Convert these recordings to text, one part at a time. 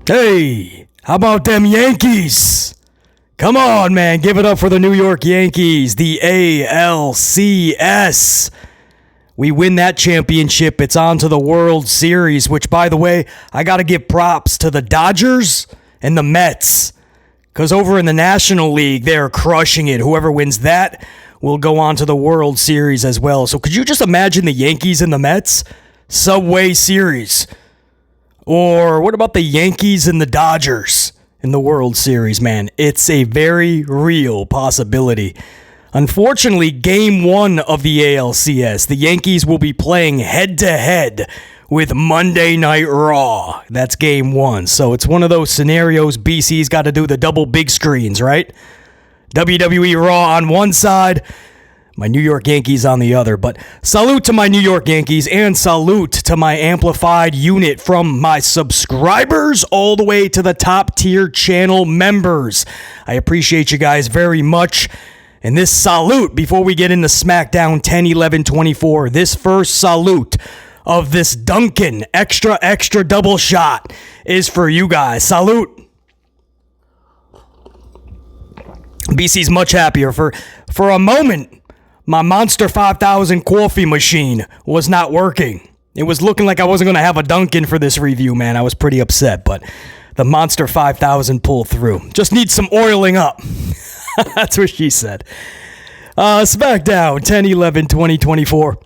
Hey, how about them Yankees? Come on, man. Give it up for the New York Yankees, the ALCS. We win that championship. It's on to the World Series, which, by the way, I got to give props to the Dodgers and the Mets. Because over in the National League, they're crushing it. Whoever wins that will go on to the World Series as well. So could you just imagine the Yankees and the Mets? Subway Series. Or what about the Yankees and the Dodgers in the World Series, man? It's a very real possibility. Unfortunately, Game 1 of the ALCS, the Yankees will be playing head-to-head with Monday Night Raw. That's Game 1. So it's one of those scenarios BC's got to do the double big screens, right? WWE Raw on one side, my New York Yankees on the other. But salute to my New York Yankees and salute to my amplified unit from my subscribers all the way to the top tier channel members. I appreciate you guys very much. And this salute, before we get into SmackDown 10, 11, 24, this first salute of this Dunkin' extra double shot is for you guys. Salute. BC's much happier. For a moment, my Monster 5000 coffee machine was not working. It was looking like I wasn't going to have a Dunkin' for this review, man. I was pretty upset, but the Monster 5000 pulled through. Just needs some oiling up. That's what she said. SmackDown 10, 11, 2024.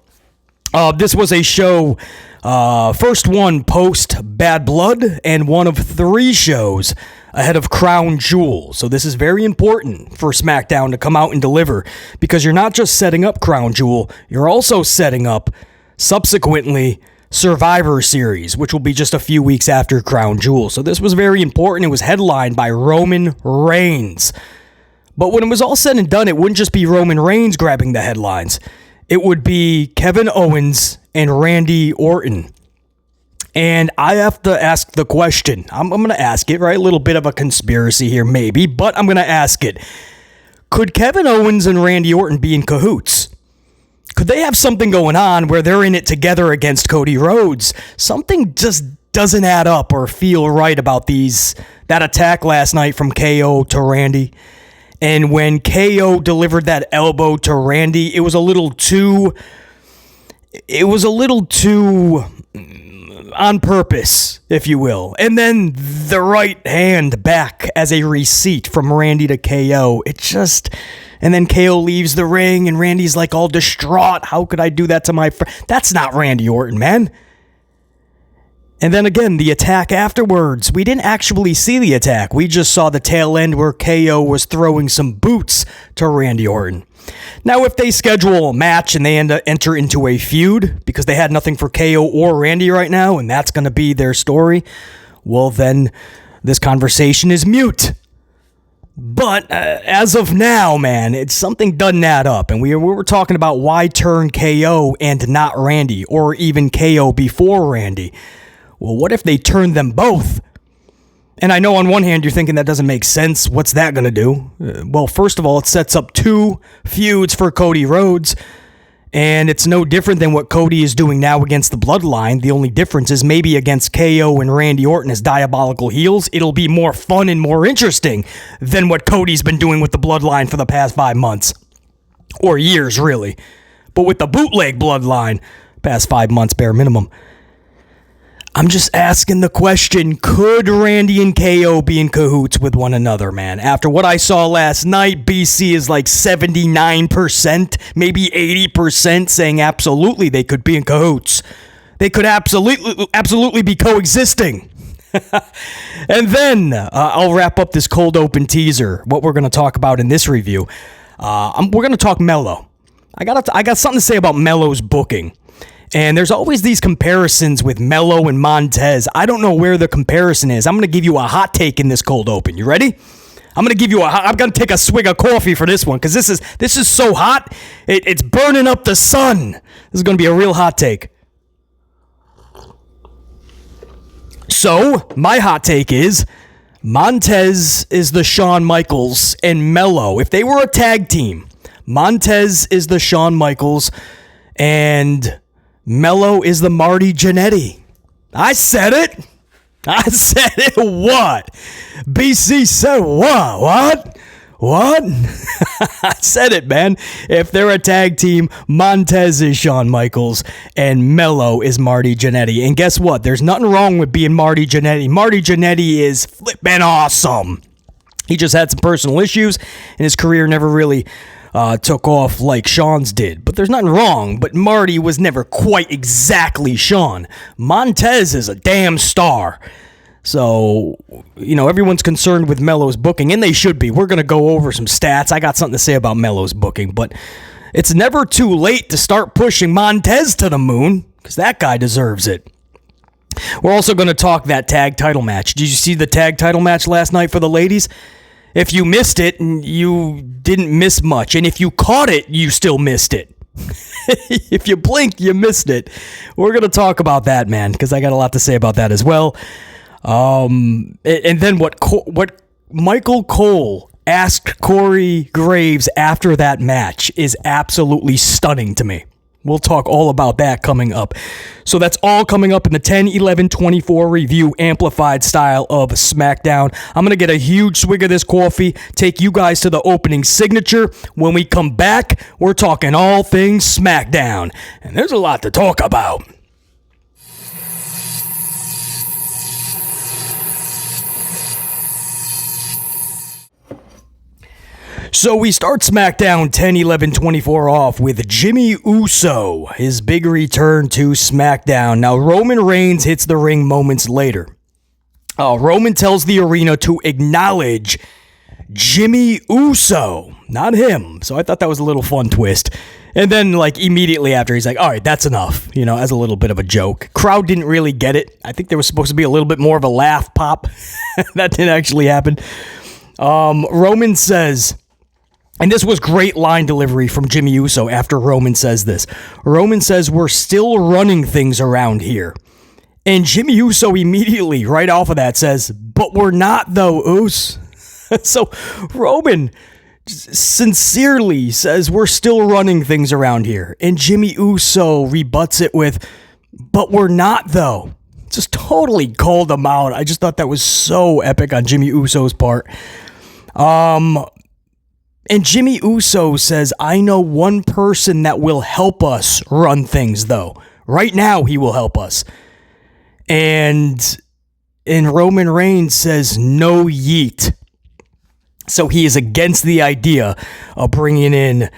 This was a show, first one post Bad Blood, and one of 3 shows ahead of Crown Jewel. So this is very important for SmackDown to come out and deliver, because you're not just setting up Crown Jewel, you're also setting up, subsequently, Survivor Series, which will be just a few weeks after Crown Jewel. So this was very important. It was headlined by Roman Reigns. But when it was all said and done, it wouldn't just be Roman Reigns grabbing the headlines. It would be Kevin Owens and Randy Orton. And I have to ask the question. I'm going to ask it, right? A little bit of a conspiracy here, maybe, but I'm going to ask it. Could Kevin Owens and Randy Orton be in cahoots? Could they have something going on where they're in it together against Cody Rhodes? Something just doesn't add up or feel right about that attack last night from KO to Randy. And when KO delivered that elbow to Randy, it was a little too on purpose, if you will. And then the right hand back as a receipt from Randy to KO. And then KO leaves the ring and Randy's like all distraught. How could I do that to my friend? That's not Randy Orton, man. And then again, the attack afterwards. We didn't actually see the attack. We just saw the tail end where KO was throwing some boots to Randy Orton. Now, if they schedule a match and they enter into a feud because they had nothing for KO or Randy right now, and that's going to be their story, well, then this conversation is mute. But as of now, man, it's something doesn't add up. And we were talking about why turn KO and not Randy, or even KO before Randy. Well, what if they turn them both? And I know on one hand you're thinking that doesn't make sense. What's that going to do? Well, first of all, it sets up 2 feuds for Cody Rhodes. And it's no different than what Cody is doing now against the Bloodline. The only difference is maybe against KO and Randy Orton as diabolical heels, it'll be more fun and more interesting than what Cody's been doing with the Bloodline for the past 5 months. Or years, really. But with the bootleg Bloodline, past 5 months, bare minimum. I'm just asking the question, could Randy and KO be in cahoots with one another, man? After what I saw last night, BC is like 79%, maybe 80% saying absolutely they could be in cahoots. They could absolutely be coexisting. And then I'll wrap up this cold open teaser, what we're going to talk about in this review. We're going to talk Melo. I got something to say about Melo's booking. And there's always these comparisons with Melo and Montez. I don't know where the comparison is. I'm going to give you a hot take in this cold open. You ready? I'm going to take a swig of coffee for this one because this is so hot. It's burning up the sun. This is going to be a real hot take. So, my hot take is Montez is the Shawn Michaels and Melo. If they were a tag team, Montez is the Shawn Michaels and Melo is the Marty Jannetty. I said it. I said it what? BC said what? What? I said it, man. If they're a tag team, Montez is Shawn Michaels and Melo is Marty Jannetty. And guess what? There's nothing wrong with being Marty Jannetty. Marty Jannetty is flippin' awesome. He just had some personal issues and his career never really took off like Shawn's did. But there's nothing wrong. But Marty was never quite exactly Shawn. Montez is a damn star. So, everyone's concerned with Melo's booking, and they should be. We're going to go over some stats. I got something to say about Melo's booking, but it's never too late to start pushing Montez to the moon, because that guy deserves it. We're also going to talk that tag title match. Did you see the tag title match last night for the ladies? If you missed it, you didn't miss much, and if you caught it, you still missed it. If you blinked, you missed it. We're going to talk about that, man, because I got a lot to say about that as well. And then what Michael Cole asked Corey Graves after that match is absolutely stunning to me. We'll talk all about that coming up. So that's all coming up in the 10-11-24 review amplified style of SmackDown. I'm going to get a huge swig of this coffee, take you guys to the opening signature. When we come back, we're talking all things SmackDown. And there's a lot to talk about. So we start SmackDown 10-11-24 off with Jimmy Uso, his big return to SmackDown. Now, Roman Reigns hits the ring moments later. Roman tells the arena to acknowledge Jimmy Uso, not him. So I thought that was a little fun twist. And then, immediately after, he's like, all right, that's enough, as a little bit of a joke. Crowd didn't really get it. I think there was supposed to be a little bit more of a laugh pop. That didn't actually happen. Roman says... And this was great line delivery from Jimmy Uso after Roman says this. Roman says, we're still running things around here. And Jimmy Uso immediately, right off of that, says, but we're not though, Us. So Roman sincerely says, we're still running things around here. And Jimmy Uso rebuts it with, but we're not though. Just totally called him out. I just thought that was so epic on Jimmy Uso's part. And Jimmy Uso says, I know one person that will help us run things, though. Right now, he will help us. And Roman Reigns says, no yeet. So he is against the idea of bringing in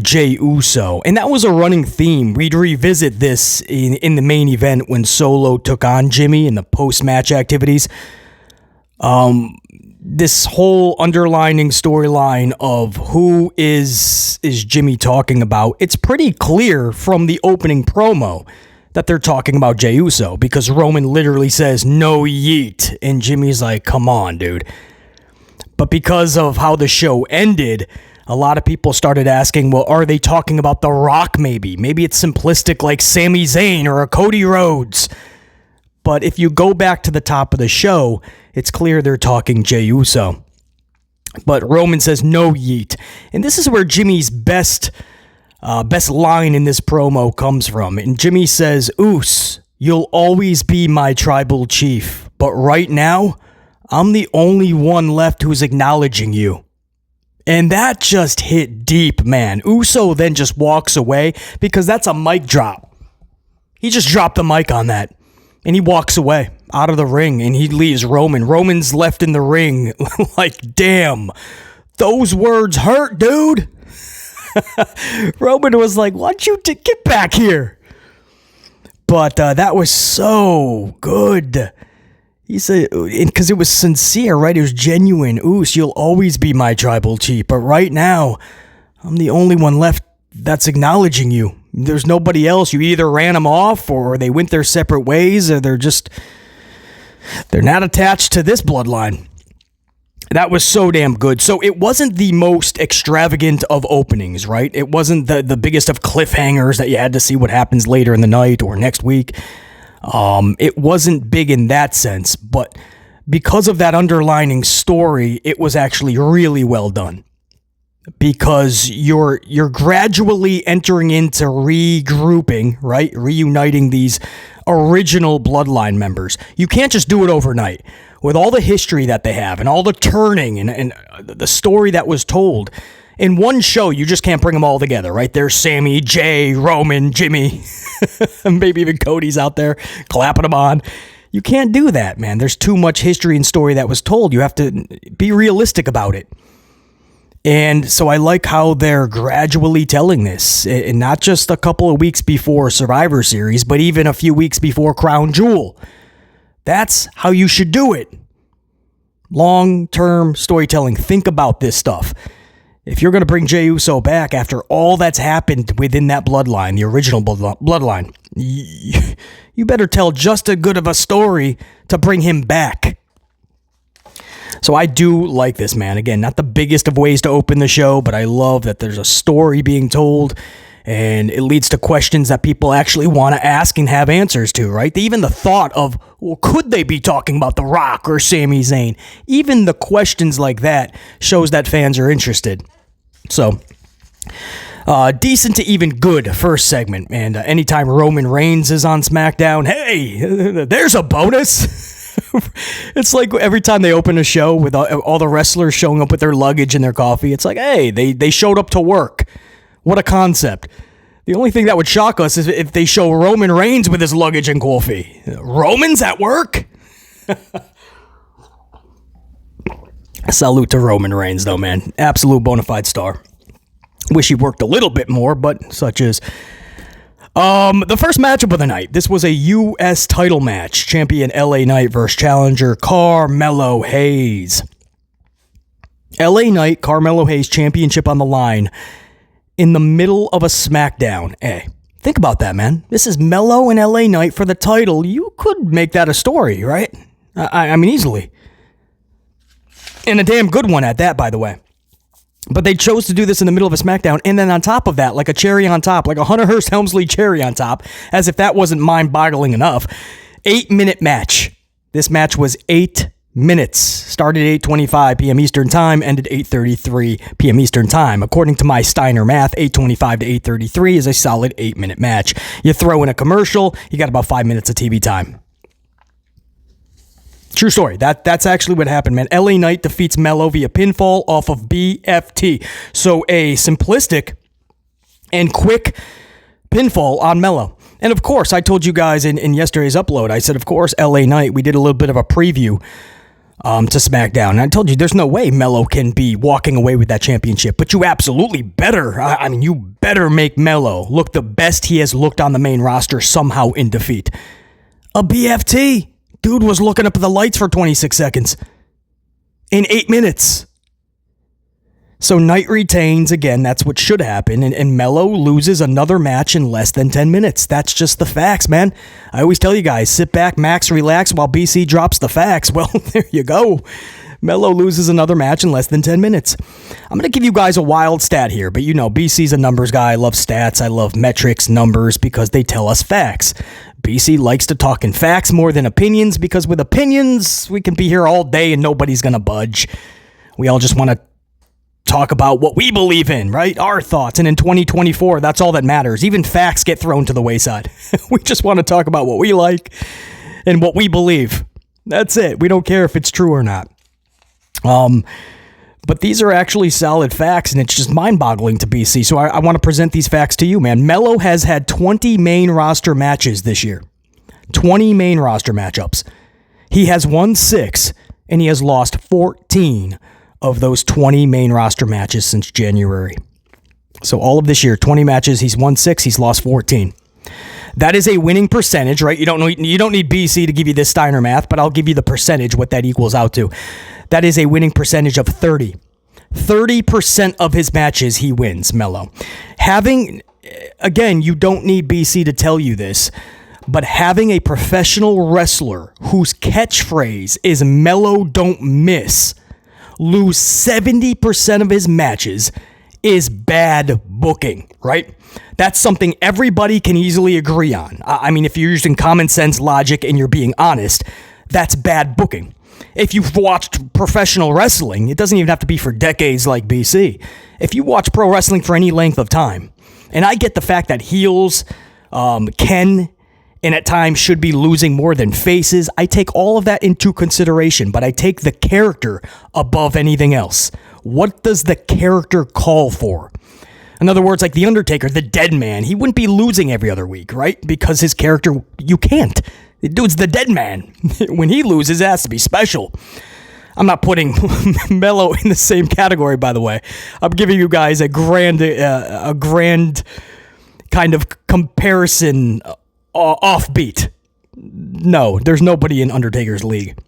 Jey Uso. And that was a running theme. We'd revisit this in the main event when Solo took on Jimmy in the post-match activities. This whole underlining storyline of who is Jimmy talking about, it's pretty clear from the opening promo that they're talking about Jey Uso, because Roman literally says, no yeet, and Jimmy's like, come on, dude. But because of how the show ended, a lot of people started asking, well, are they talking about The Rock maybe? Maybe it's simplistic like Sami Zayn or a Cody Rhodes. But if you go back to the top of the show, it's clear they're talking Jey Uso. But Roman says no yeet. And this is where Jimmy's best line in this promo comes from. And Jimmy says, Us, you'll always be my tribal chief. But right now, I'm the only one left who's acknowledging you. And that just hit deep, man. Uso then just walks away because that's a mic drop. He just dropped the mic on that. And he walks away out of the ring and he leaves Roman. Roman's left in the ring like, damn, those words hurt, dude. Roman was like, why don't you get back here? But that was so good. He said, because it was sincere, right? It was genuine. Us, you'll always be my tribal chief. But right now, I'm the only one left that's acknowledging you. There's nobody else. You either ran them off or they went their separate ways, or they're not attached to this bloodline. That was so damn good. So it wasn't the most extravagant of openings, right? It wasn't the biggest of cliffhangers that you had to see what happens later in the night or next week. It wasn't big in that sense, but because of that underlining story, it was actually really well done. Because you're gradually entering into regrouping, right? Reuniting these original Bloodline members. You can't just do it overnight. With all the history that they have and all the turning and the story that was told, in one show, you just can't bring them all together, right? There's Sammy, Jay, Roman, Jimmy, maybe even Cody's out there clapping them on. You can't do that, man. There's too much history and story that was told. You have to be realistic about it. And so I like how they're gradually telling this, and not just a couple of weeks before Survivor Series, but even a few weeks before Crown Jewel. That's how you should do it. Long-term storytelling. Think about this stuff. If you're going to bring Jey Uso back after all that's happened within that bloodline, the original bloodline, you better tell just as good of a story to bring him back. So I do like this, man. Again, not the biggest of ways to open the show, but I love that there's a story being told, and it leads to questions that people actually want to ask and have answers to, right? Even the thought of, well, could they be talking about The Rock or Sami Zayn? Even the questions like that shows that fans are interested. So, decent to even good first segment. And anytime Roman Reigns is on SmackDown, hey, there's a bonus. It's like every time they open a show with all the wrestlers showing up with their luggage and their coffee, it's like, hey, they showed up to work. What a concept. The only thing that would shock us is if they show Roman Reigns with his luggage and coffee. Roman's at work? Salute to Roman Reigns, though, man. Absolute bona fide star. Wish he worked a little bit more, but such is. The first matchup of the night. This was a U.S. title match. Champion LA Knight versus challenger Carmelo Hayes. LA Knight, Carmelo Hayes championship on the line in the middle of a SmackDown. Hey, think about that, man. This is Melo and LA Knight for the title. You could make that a story, right? I mean, easily. And a damn good one at that, by the way. But they chose to do this in the middle of a SmackDown, and then on top of that, like a cherry on top, like a Hunter Hearst Helmsley cherry on top, as if that wasn't mind-boggling enough. 8-minute match. This match was 8 minutes. Started at 8:25 p.m. Eastern Time, ended 8:33 p.m. Eastern Time. According to my Steiner math, 8:25 to 8:33 is a solid 8-minute match. You throw in a commercial, you got about 5 minutes of TV time. True story. That's actually what happened, man. LA Knight defeats Melo via pinfall off of BFT. So a simplistic and quick pinfall on Melo. And of course, I told you guys in yesterday's upload, I said, of course, LA Knight, we did a little bit of a preview to SmackDown. And I told you there's no way Melo can be walking away with that championship, but you absolutely better. I mean, you better make Melo look the best he has looked on the main roster somehow in defeat. A BFT. Dude was looking up at the lights for 26 seconds in 8 minutes. So Knight retains, again, that's what should happen, and Melo loses another match in less than 10 minutes. That's just the facts, man. I always tell you guys, sit back, max, relax, while BC drops the facts. Well, there you go. Melo loses another match in less than 10 minutes. I'm going to give you guys a wild stat here, but you know, BC's a numbers guy. I love stats. I love metrics, numbers, because they tell us facts. BC likes to talk in facts more than opinions, because with opinions, we can be here all day and nobody's going to budge. We all just want to talk about what we believe in, right? Our thoughts. And in 2024, that's all that matters. Even facts get thrown to the wayside. We just want to talk about what we like and what we believe. That's it. We don't care if it's true or not. But these are actually solid facts, and it's just mind-boggling to BC. So I want to present these facts to you, man. Melo has had 20 main roster matches this year. 20 main roster matchups. He has won 6, and he has lost 14 of those 20 main roster matches since January. So all of this year, 20 matches, he's won 6, he's lost 14. That is a winning percentage, right? You don't need BC to give you this Steiner math, but I'll give you the percentage, what that equals out to. That is a winning percentage of 30. 30% of his matches he wins, Melo. Again, you don't need BC to tell you this, but having a professional wrestler whose catchphrase is Melo don't miss, lose 70% of his matches is bad booking, right? That's something everybody can easily agree on. I mean, if you're using common sense logic and you're being honest, that's bad booking. If you've watched professional wrestling, it doesn't even have to be for decades like BC. If you watch pro wrestling for any length of time, and I get the fact that heels can and at times should be losing more than faces. I take all of that into consideration, but I take the character above anything else. What does the character call for? In other words, like The Undertaker, the dead man, he wouldn't be losing every other week, right? Because his character, you can't. The dude's the dead man. When he loses, it has to be special. I'm not putting Melo in the same category, by the way. I'm giving you guys a grand kind of comparison offbeat. No, there's nobody in Undertaker's league.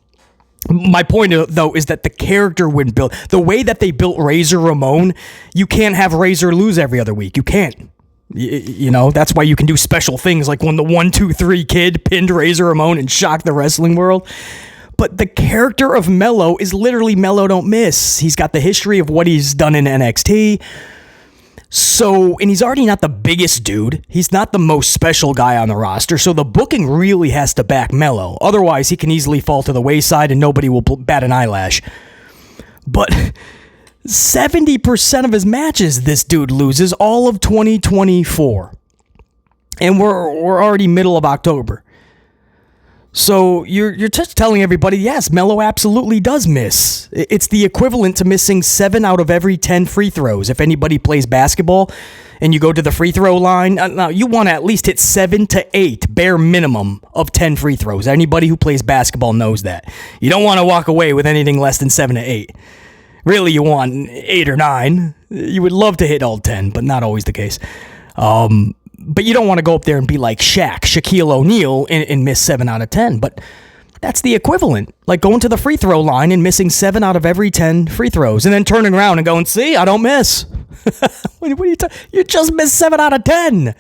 My point, though, is that the character wouldn't build. The way that they built Razor Ramon, you can't have Razor lose every other week. You can't. You know, that's why you can do special things like when the 1-2-3 Kid pinned Razor Ramon and shocked the wrestling world. But the character of Melo is literally Melo don't miss. He's got the history of what he's done in NXT. So, and he's already not the biggest dude. He's not the most special guy on the roster. So the booking really has to back Melo. Otherwise, he can easily fall to the wayside and nobody will bat an eyelash. But 70% of his matches this dude loses all of 2024. And we're already middle of October. So you're just telling everybody, yes, Melo absolutely does miss. It's the equivalent to missing 7 out of every 10 free throws. If anybody plays basketball and you go to the free throw line, now you want to at least hit 7 to 8, bare minimum of 10 free throws. Anybody who plays basketball knows that. You don't want to walk away with anything less than 7 to 8. Really, you want 8 or 9. You would love to hit all 10, but not always the case. But you don't want to go up there and be like Shaquille O'Neal and miss 7 out of 10. But that's the equivalent. Like going to the free throw line and missing 7 out of every 10 free throws. And then turning around and going, see, I don't miss. What are you you just missed 7 out of 10.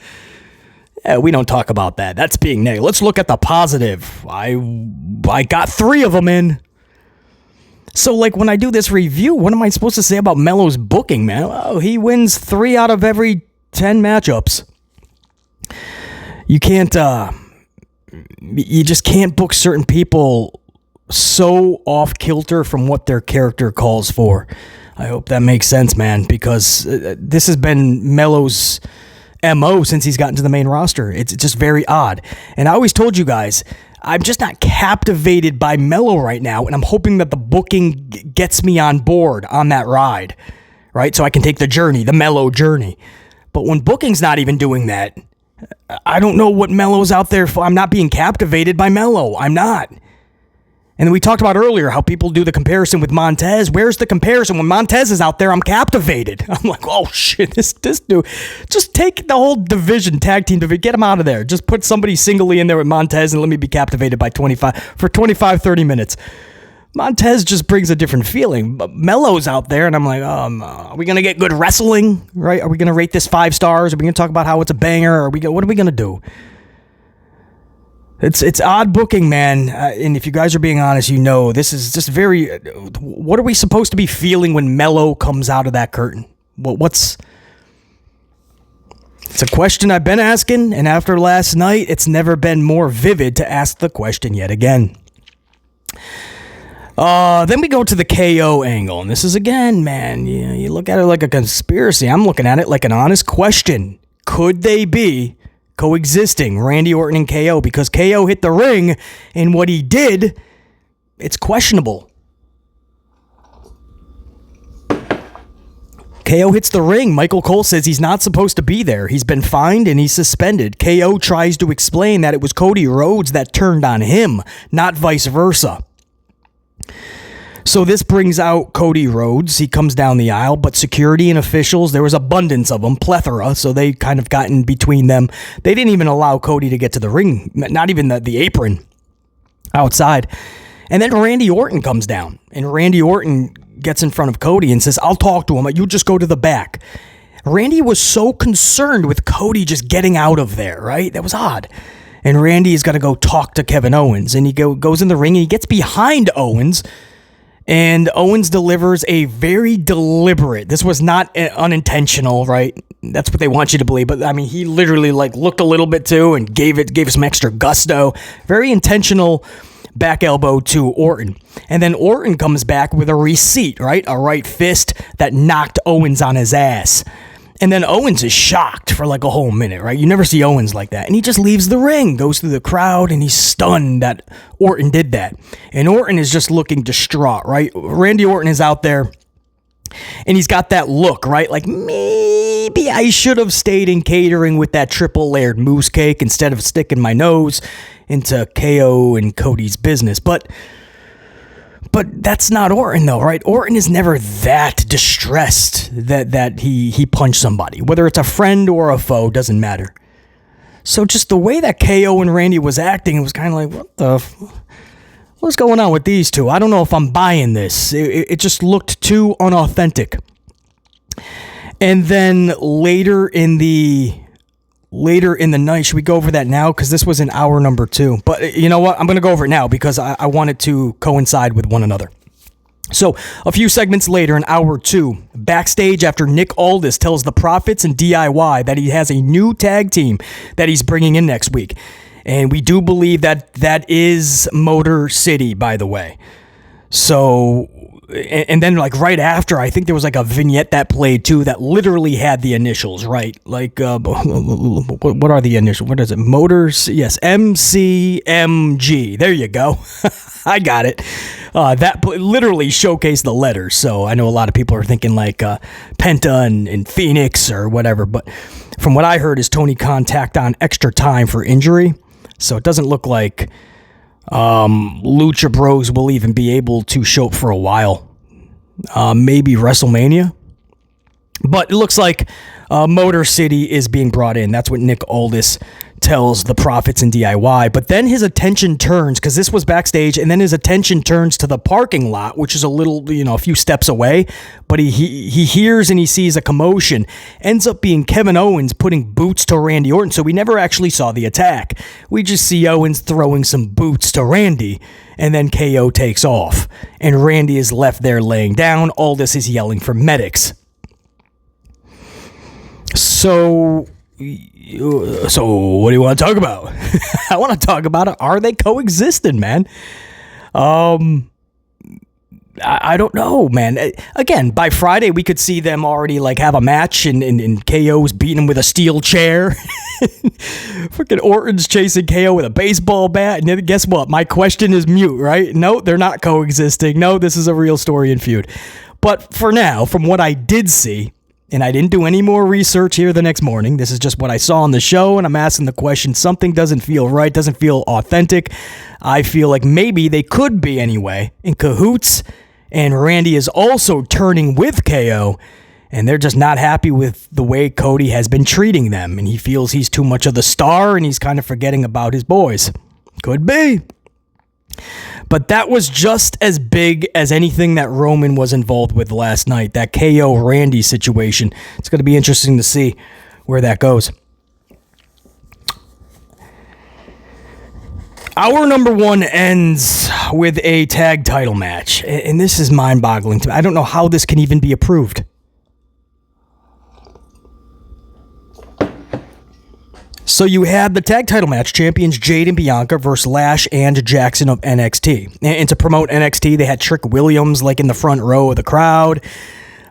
Yeah, we don't talk about that. That's being negative. Let's look at the positive. I got 3 of them in. So, like, when I do this review, what am I supposed to say about Melo's booking, man? Oh, he wins 3 out of every 10 matchups. You can't, you just can't book certain people so off kilter from what their character calls for. I hope that makes sense, man, because this has been Melo's MO since he's gotten to the main roster. It's just very odd. And I always told you guys, I'm just not captivated by Melo right now, and I'm hoping that the booking gets me on board on that ride, right? So I can take the journey, the Melo journey. But when booking's not even doing that, I don't know what Melo's out there for. I'm not being captivated by Melo. I'm not. And we talked about earlier how people do the comparison with Montez. Where's the comparison? When Montez is out there, I'm captivated. I'm like, oh shit, this dude. Just take the whole division, tag team division, get him out of there. Just put somebody singly in there with Montez and let me be captivated by 30 minutes. Montez just brings a different feeling. But Melo's out there, and I'm like, are we going to get good wrestling? Right? Are we going to rate this 5 stars? Are we going to talk about how it's a banger? What are we going to do? It's odd booking, man. And if you guys are being honest, you know, this is just very... what are we supposed to be feeling when Melo comes out of that curtain? It's a question I've been asking, and after last night, it's never been more vivid to ask the question yet again. Then we go to the KO angle, and this is, again, man, you look at it like a conspiracy. I'm looking at it like an honest question. Could they be coexisting, Randy Orton and KO? Because KO hit the ring, and what he did, it's questionable. KO hits the ring. Michael Cole says he's not supposed to be there. He's been fined and he's suspended. KO tries to explain that it was Cody Rhodes that turned on him, not vice versa. So this brings out Cody Rhodes. He comes down the aisle, but security and officials, there was abundance of them, plethora, so they kind of got in between them. They didn't even allow Cody to get to the ring, not even the apron outside. And then Randy Orton comes down, and Randy Orton gets in front of Cody and says, I'll talk to him, you just go to the back. Randy was so concerned with Cody just getting out of there, right? That was odd. And Randy's got to go talk to Kevin Owens, and he goes in the ring, and he gets behind Owens, and Owens delivers a very deliberate, this was not unintentional, right? That's what they want you to believe, but I mean, he literally like looked a little bit too and gave some extra gusto. Very intentional back elbow to Orton. And then Orton comes back with a receipt, right? A right fist that knocked Owens on his ass. And then Owens is shocked for like a whole minute, right? You never see Owens like that. And he just leaves the ring, goes through the crowd, and he's stunned that Orton did that. And Orton is just looking distraught, right? Randy Orton is out there, and he's got that look, right? Like, maybe I should have stayed in catering with that triple layered mousse cake instead of sticking my nose into KO and Cody's business. But that's not Orton, though, right? Orton is never that distressed that he punched somebody. Whether it's a friend or a foe, doesn't matter. So just the way that KO and Randy was acting, it was kind of like, what's going on with these two? I don't know if I'm buying this. It just looked too unauthentic. And then later in the night, should we go over that now? Because this was in hour number 2. But you know what? I'm going to go over it now because I want it to coincide with one another. So a few segments later in hour 2, backstage after Nick Aldis tells the Profits and DIY that he has a new tag team that he's bringing in next week. And we do believe that is Motor City, by the way. So, and then like right after, I think there was like a vignette that played too that literally had the initials, right? Like, what are the initials? What is it? Motors? Yes, MCMG. There you go. I got it. That literally showcased the letters. So I know a lot of people are thinking like Penta and Phoenix or whatever. But from what I heard is Tony Khan tacked on extra time for injury. So it doesn't look like Lucha Bros will even be able to show up for a while. Maybe WrestleMania. But it looks like Motor City is being brought in. That's what Nick Aldis tells the Profits and DIY. But then his attention turns, because this was backstage, and then his attention turns to the parking lot, which is a little, a few steps away. But he hears and he sees a commotion. Ends up being Kevin Owens putting boots to Randy Orton. So we never actually saw the attack. We just see Owens throwing some boots to Randy, and then KO takes off. And Randy is left there laying down. Aldis is yelling for medics. So what do you want to talk about? I want to talk about it. Are they coexisting, man? I don't know, man. Again, by Friday, we could see them already like have a match and KO's beating him with a steel chair. Freaking Orton's chasing KO with a baseball bat. And then guess what? My question is mute, right? No, they're not coexisting. No, this is a real story and feud. But for now, from what I did see, and I didn't do any more research here the next morning. This is just what I saw on the show, and I'm asking the question. Something doesn't feel right, doesn't feel authentic. I feel like maybe they could be anyway in cahoots, and Randy is also turning with KO, and they're just not happy with the way Cody has been treating them, and he feels he's too much of the star, and he's kind of forgetting about his boys. Could be. But that was just as big as anything that Roman was involved with last night, that KO Randy situation. It's going to be interesting to see where that goes. Hour number 1 ends with a tag title match, and this is mind-boggling to me. I don't know how this can even be approved. So you had the tag title match, champions Jade and Bianca versus Lash and Jackson of NXT. And to promote NXT, they had Trick Williams like in the front row of the crowd.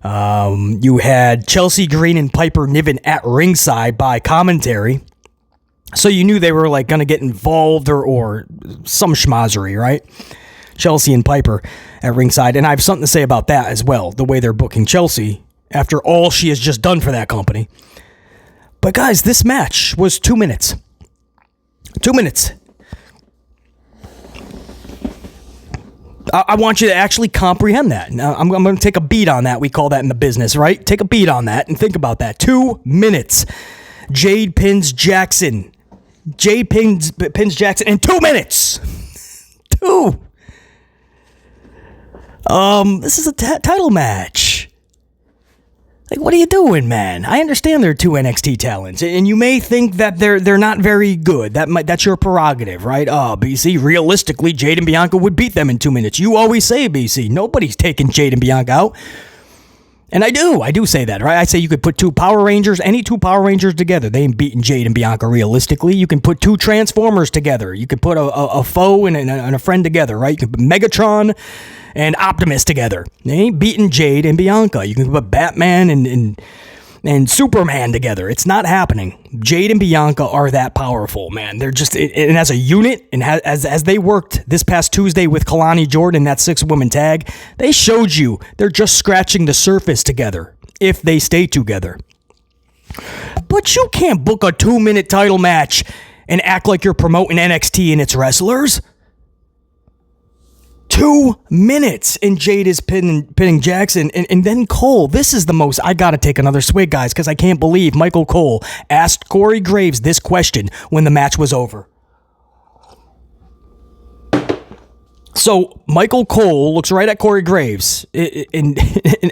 You had Chelsea Green and Piper Niven at ringside by commentary. So you knew they were like going to get involved or some schmozzery, right? Chelsea and Piper at ringside. And I have something to say about that as well, the way they're booking Chelsea after all she has just done for that company. But guys, this match was 2 minutes. 2 minutes. I want you to actually comprehend that. Now, I'm going to take a beat on that. We call that in the business, right? Take a beat on that and think about that. 2 minutes. Jade pins Jackson. Jade pins Jackson in 2 minutes. 2. This is a title match. Like, what are you doing, man? I understand they're 2 NXT talents, and you may think that they're not very good. That's your prerogative, right? Oh, BC, realistically, Jade and Bianca would beat them in 2 minutes. You always say, BC, nobody's taking Jade and Bianca out. And I do say that, right? I say you could put 2 Power Rangers, any 2 Power Rangers together. They ain't beating Jade and Bianca realistically. You can put 2 Transformers together. You could put a foe and a friend together, right? You can put Megatron and Optimus together. They ain't beating Jade and Bianca. You can put Batman and and Superman together. It's not happening. Jade and Bianca are that powerful, man. They're just, and as a unit, and as they worked this past Tuesday with Kalani Jordan, that 6-woman tag, they showed you they're just scratching the surface together if they stay together. But you can't book a 2-minute title match and act like you're promoting NXT and its wrestlers. 2 minutes, and Jade is pinning Jackson, and then Cole. This is the most. I gotta take another swig, guys, because I can't believe Michael Cole asked Corey Graves this question when the match was over. So Michael Cole looks right at Corey Graves and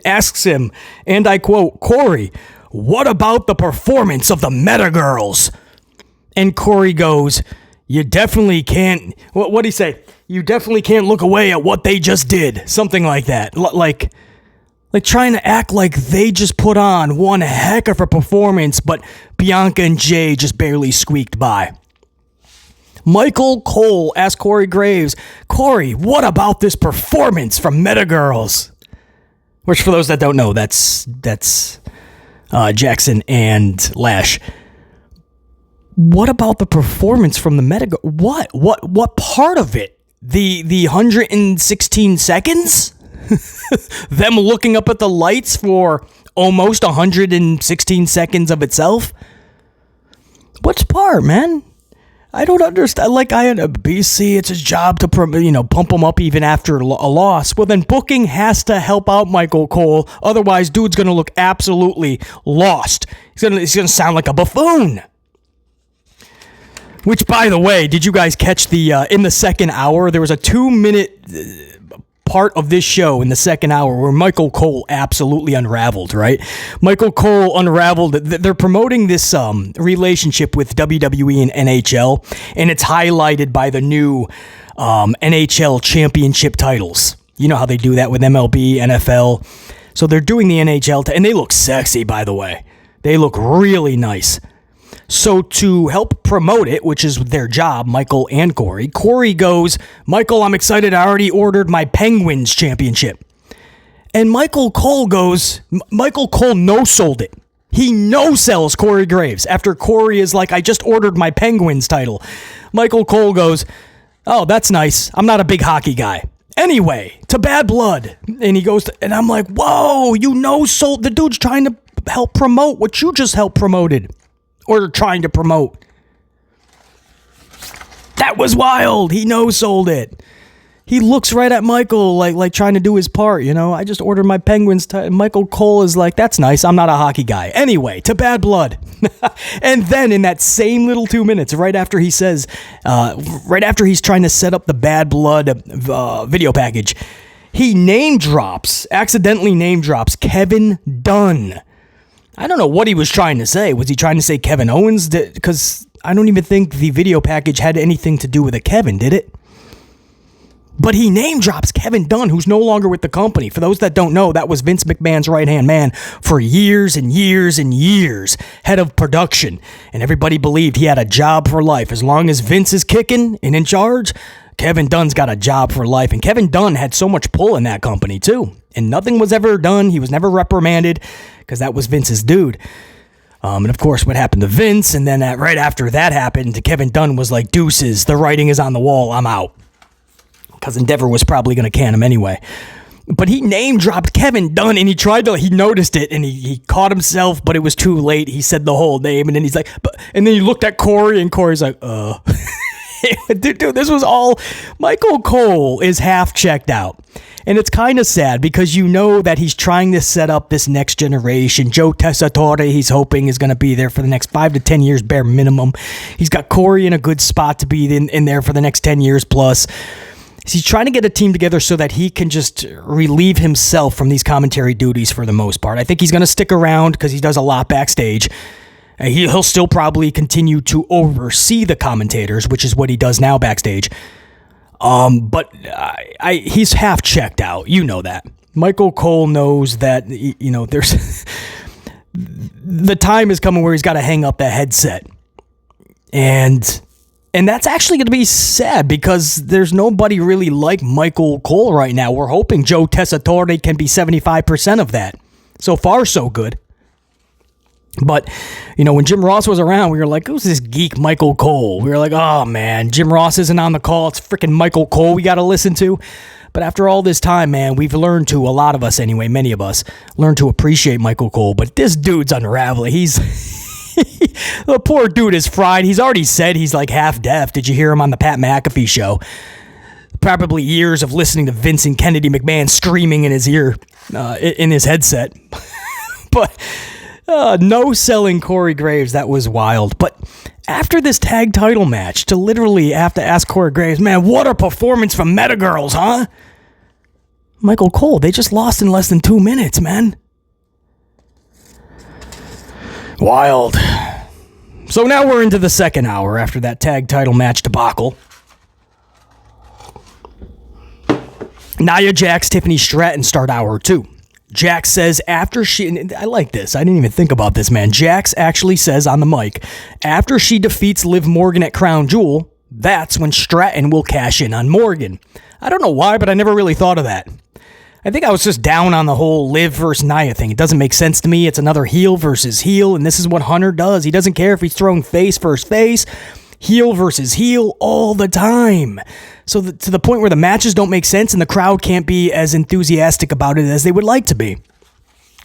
asks him, and I quote, "Corey, what about the performance of the Meta Girls?" And Corey goes, "You definitely can't." What'd he say? "You definitely can't look away at what they just did." Something like that. Like trying to act like they just put on one heck of a performance, but Bianca and Jay just barely squeaked by. Michael Cole asked Corey Graves, "Corey, what about this performance from Meta Girls?" Which, for those that don't know, that's Jackson and Lash. What about the performance from the Meta Girls? What part of it? The 116 seconds? Them looking up at the lights for almost 116 seconds of itself? Which part, man? I don't understand. Like, I had a BC, it's his job to pump him up even after a loss. Well, then booking has to help out Michael Cole. Otherwise, dude's going to look absolutely lost. He's gonna sound like a buffoon. Which, by the way, did you guys catch in the second hour, there was a 2-minute part of this show in the second hour where Michael Cole absolutely unraveled, right? Michael Cole unraveled. They're promoting this relationship with WWE and NHL, and it's highlighted by the new NHL championship titles. You know how they do that with MLB, NFL. So they're doing the NHL, and they look sexy, by the way. They look really nice. So to help promote it, which is their job, Michael and Corey goes, "Michael, I'm excited. I already ordered my Penguins championship." And Michael Cole no-sold it. He no-sells Corey Graves after Corey is like, "I just ordered my Penguins title." Michael Cole goes, "Oh, that's nice. I'm not a big hockey guy. Anyway, to Bad Blood." And he goes, and I'm like, whoa, you no-sold. The dude's trying to help promote what you just helped promoted. Or trying to promote. That was wild. He no-sold it. He looks right at Michael like trying to do his part, "I just ordered my Penguins." Michael Cole is like, "That's nice. I'm not a hockey guy." Anyway, to Bad Blood. And then in that same little 2 minutes, right after he's trying to set up the Bad Blood video package, he accidentally name drops Kevin Dunn. I don't know what he was trying to say. Was he trying to say Kevin Owens? Because I don't even think the video package had anything to do with a Kevin, did it? But he name drops Kevin Dunn, who's no longer with the company. For those that don't know, that was Vince McMahon's right-hand man for years and years and years, head of production. And everybody believed he had a job for life. As long as Vince is kicking and in charge, Kevin Dunn's got a job for life. And Kevin Dunn had so much pull in that company, too. And nothing was ever done. He was never reprimanded because that was Vince's dude. And of course, what happened to Vince, and then right after that happened, Kevin Dunn was like, "Deuces, the writing is on the wall, I'm out." Because Endeavor was probably going to can him anyway. But he name-dropped Kevin Dunn, and he noticed it, and he caught himself, but it was too late. He said the whole name, and then he's like, and then he looked at Corey, and Corey's like, Dude, this was all... Michael Cole is half checked out. And it's kind of sad because you know that he's trying to set up this next generation. Joe Tessitore, he's hoping, is going to be there for the next 5 to 10 years, bare minimum. He's got Corey in a good spot to be in there for the next 10 years plus. He's trying to get a team together so that he can just relieve himself from these commentary duties for the most part. I think he's going to stick around because he does a lot backstage. He'll still probably continue to oversee the commentators, which is what he does now backstage. But he's half checked out. You know that. Michael Cole knows that, there's the time is coming where he's got to hang up that headset. And that's actually going to be sad because there's nobody really like Michael Cole right now. We're hoping Joe Tessitore can be 75% of that. So far, so good. But, when Jim Ross was around, we were like, who's this geek Michael Cole? We were like, oh, man, Jim Ross isn't on the call. It's freaking Michael Cole we got to listen to. But after all this time, man, we've learned to, a lot of us anyway, many of us, learn to appreciate Michael Cole. But this dude's unraveling. The poor dude is fried. He's already said he's like half deaf. Did you hear him on the Pat McAfee show? Probably years of listening to Vincent Kennedy McMahon screaming in his ear, in his headset. But... no selling Corey Graves. That was wild. But after this tag title match, to literally have to ask Corey Graves, man, what a performance from Metagirls, huh? Michael Cole, they just lost in less than 2 minutes, man. Wild. So now we're into the second hour after that tag title match debacle. Nia Jax, Tiffany Stratton start hour 2. Jax says after I like this. I didn't even think about this, man. Jax actually says on the mic, after she defeats Liv Morgan at Crown Jewel, that's when Stratton will cash in on Morgan. I don't know why, but I never really thought of that. I think I was just down on the whole Liv versus Nia thing. It doesn't make sense to me. It's another heel versus heel, and this is what Hunter does. He doesn't care if he's throwing face versus face, heel versus heel all the time. So to the point where the matches don't make sense and the crowd can't be as enthusiastic about it as they would like to be.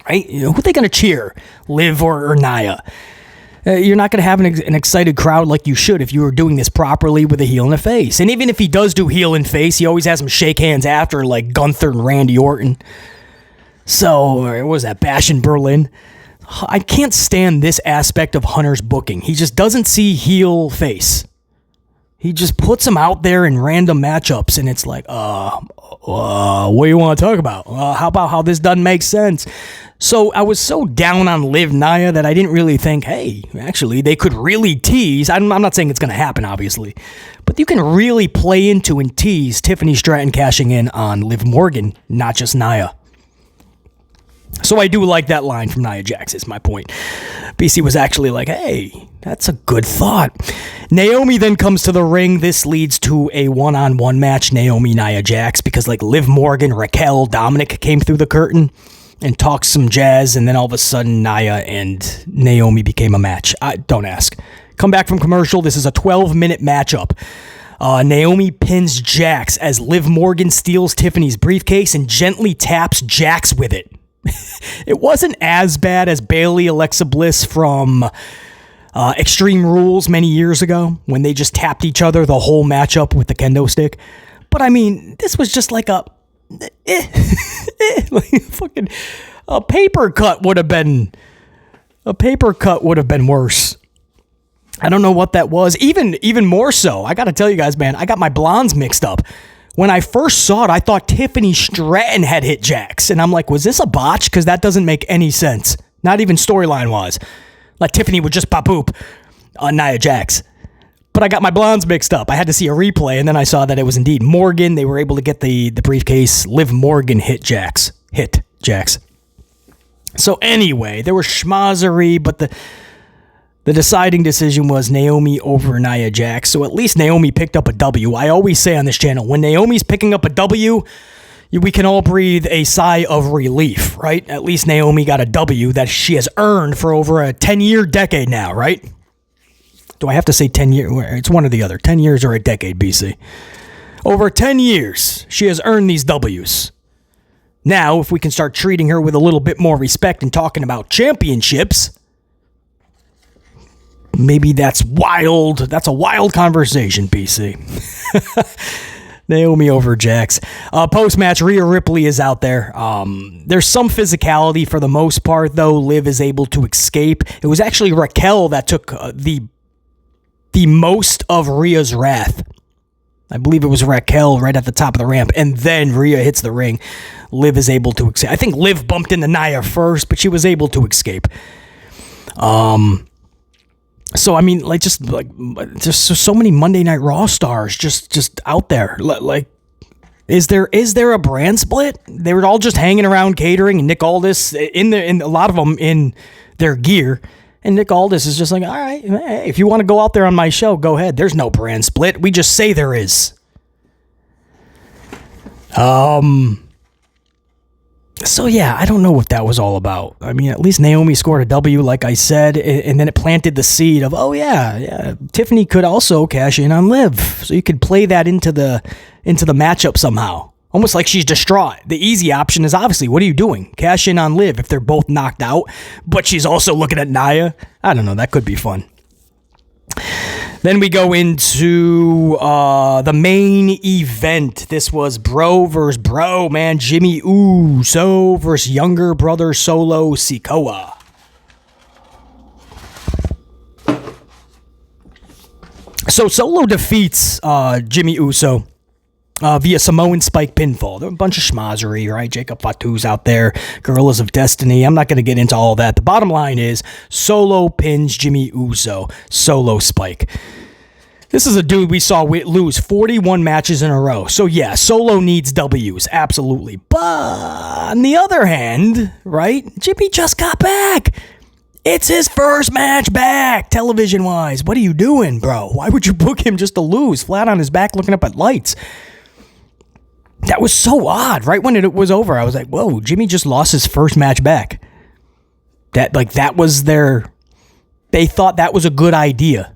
Right? Who are they going to cheer? Liv or Nia? You're not going to have an excited crowd like you should if you were doing this properly with a heel and a face. And even if he does do heel and face, he always has them shake hands after, like Gunther and Randy Orton. So, what was that? Bash in Berlin? I can't stand this aspect of Hunter's booking. He just doesn't see heel face. He just puts them out there in random matchups, and it's like, what do you want to talk about? How about how this doesn't make sense? So I was so down on Liv Nia that I didn't really think, hey, actually, they could really tease. I'm not saying it's going to happen, obviously, but you can really play into and tease Tiffany Stratton cashing in on Liv Morgan, not just Nia. So I do like that line from Nia Jax, is my point. BC was actually like, hey, that's a good thought. Naomi then comes to the ring. This leads to a one-on-one match, Naomi-Nia Jax, because like Liv Morgan, Raquel, Dominic came through the curtain and talked some jazz, and then all of a sudden Nia and Naomi became a match. Don't ask. Come back from commercial. This is a 12-minute matchup. Naomi pins Jax as Liv Morgan steals Tiffany's briefcase and gently taps Jax with it. It wasn't as bad as Bayley Alexa Bliss from Extreme Rules many years ago when they just tapped each other the whole matchup with the kendo stick. But I mean, this was just like like fucking a paper cut would have been worse. I don't know what that was. Even more so, I got to tell you guys, man, I got my blondes mixed up. When I first saw it, I thought Tiffany Stratton had hit Jax. And I'm like, was this a botch? Because that doesn't make any sense. Not even storyline-wise. Like, Tiffany would just pop poop on Nia Jax. But I got my blondes mixed up. I had to see a replay, and then I saw that it was indeed Morgan. They were able to get the briefcase. Liv Morgan hit Jax. So anyway, there was schmozzery, but the deciding decision was Naomi over Nia Jax, so at least Naomi picked up a W. I always say on this channel, when Naomi's picking up a W, we can all breathe a sigh of relief, right? At least Naomi got a W that she has earned for over a 10-year decade now, right? Do I have to say 10 years? It's one or the other. 10 years or a decade, BC. Over 10 years, she has earned these Ws. Now, if we can start treating her with a little bit more respect and talking about championships, maybe that's wild. That's a wild conversation, BC. Naomi over Jax. Post-match, Rhea Ripley is out there. There's some physicality for the most part, though. Liv is able to escape. It was actually Raquel that took the most of Rhea's wrath. I believe it was Raquel right at the top of the ramp, and then Rhea hits the ring. Liv is able to escape. I think Liv bumped into Nia first, but she was able to escape. So I mean, just so many Monday Night Raw stars just out there. Like, is there a brand split? They were all just hanging around catering, and Nick Aldis in a lot of them in their gear. And Nick Aldis is just like, all right, hey, if you want to go out there on my show, go ahead. There's no brand split. We just say there is. So yeah, I don't know what that was all about. I mean, at least Naomi scored a W, like I said, and then it planted the seed of, oh yeah, Tiffany could also cash in on Liv, so you could play that into the matchup somehow. Almost like she's distraught. The easy option is obviously, what are you doing? Cash in on Liv if they're both knocked out, but she's also looking at Nia. I don't know. That could be fun. Then we go into the main event. This was bro versus bro, man. Jimmy Uso versus younger brother Solo Sikoa. So Solo defeats Jimmy Uso via Samoan Spike pinfall. They're a bunch of schmozzery, right? Jacob Fatu's out there, Gorillas of Destiny. I'm not going to get into all that. The bottom line is Solo pins Jimmy Uso, Solo Spike. This is a dude we saw lose 41 matches in a row. So yeah, Solo needs W's, absolutely. But on the other hand, right, Jimmy just got back. It's his first match back, television-wise. What are you doing, bro? Why would you book him just to lose, flat on his back looking up at lights? That was so odd. Right when it was over, I was like, whoa, Jimmy just lost his first match back. That was they thought that was a good idea.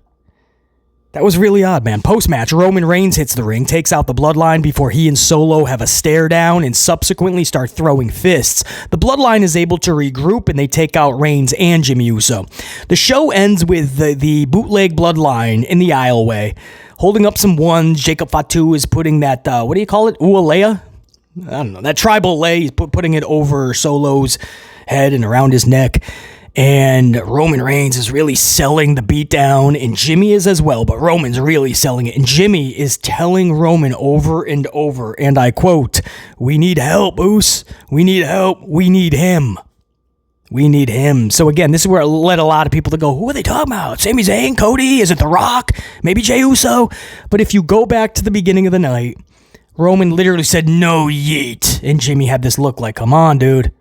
That was really odd, man. Post-match, Roman Reigns hits the ring, takes out the Bloodline before he and Solo have a stare down and subsequently start throwing fists. The Bloodline is able to regroup and they take out Reigns and Jimmy Uso. The show ends with the bootleg Bloodline in the aisleway, holding up some ones. Jacob Fatu is putting that, what do you call it? Ualea? I don't know. That tribal lay, he's putting it over Solo's head and around his neck. And Roman Reigns is really selling the beatdown, and Jimmy is as well, but Roman's really selling it. And Jimmy is telling Roman over and over, and I quote, "We need help, Oos. We need help. We need him. We need him." So again, this is where it led a lot of people to go, who are they talking about? Sami Zayn, Cody? Is it The Rock? Maybe Jey Uso? But if you go back to the beginning of the night, Roman literally said, "No yeet." And Jimmy had this look like, come on, dude.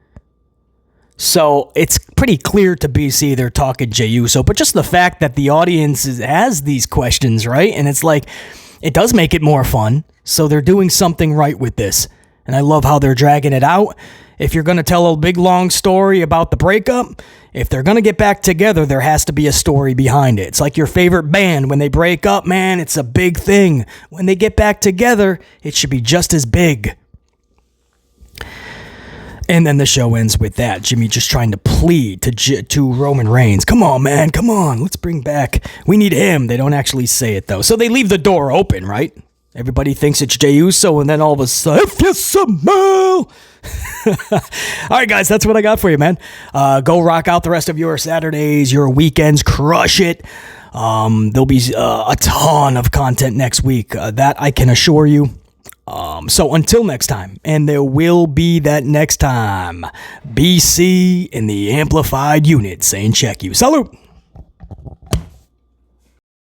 So it's pretty clear to BC they're talking Jey Uso, but just the fact that the audience has these questions, right? And it's like, it does make it more fun. So they're doing something right with this. And I love how they're dragging it out. If you're going to tell a big, long story about the breakup, if they're going to get back together, there has to be a story behind it. It's like your favorite band. When they break up, man, it's a big thing. When they get back together, it should be just as big. And then the show ends with that. Jimmy just trying to plead to Roman Reigns. Come on, man. Come on. Let's bring back. We need him. They don't actually say it, though. So they leave the door open, right? Everybody thinks it's Jey Uso, and then all of a sudden, if you smell. All right, guys, that's what I got for you, man. Go rock out the rest of your Saturdays, your weekends. Crush it. There'll be a ton of content next week. That I can assure you. So until next time, and there will be that next time, BC in the Amplified Unit saying check you. Salute!